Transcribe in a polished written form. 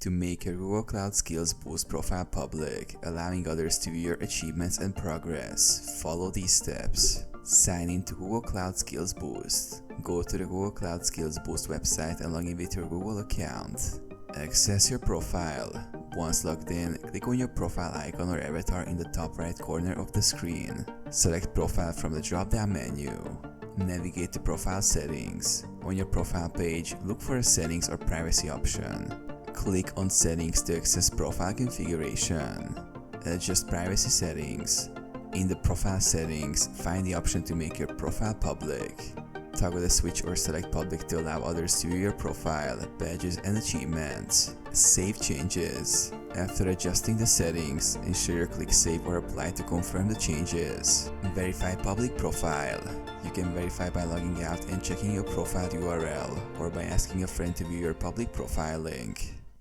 to make your Google Cloud Skills Boost profile public, allowing others to view your achievements and progress. Follow these steps. Sign in to Google Cloud Skills Boost. Go to the Google Cloud Skills Boost website and log in with your Google account. Access your profile. Once logged in, click on your profile icon or avatar in the top right corner of the screen. Select Profile from the drop-down menu. Navigate to Profile Settings. On your profile page, look for a Settings or Privacy option. Click on Settings to access profile configuration. Adjust privacy settings. In the profile settings, find the option to make your profile public. Toggle the switch or select public to allow others to view your profile, badges and achievements. Save changes. After adjusting the settings, ensure you click Save or Apply to confirm the changes. Verify public profile. You can verify by logging out and checking your profile URL, or by asking a friend to view your public profile link.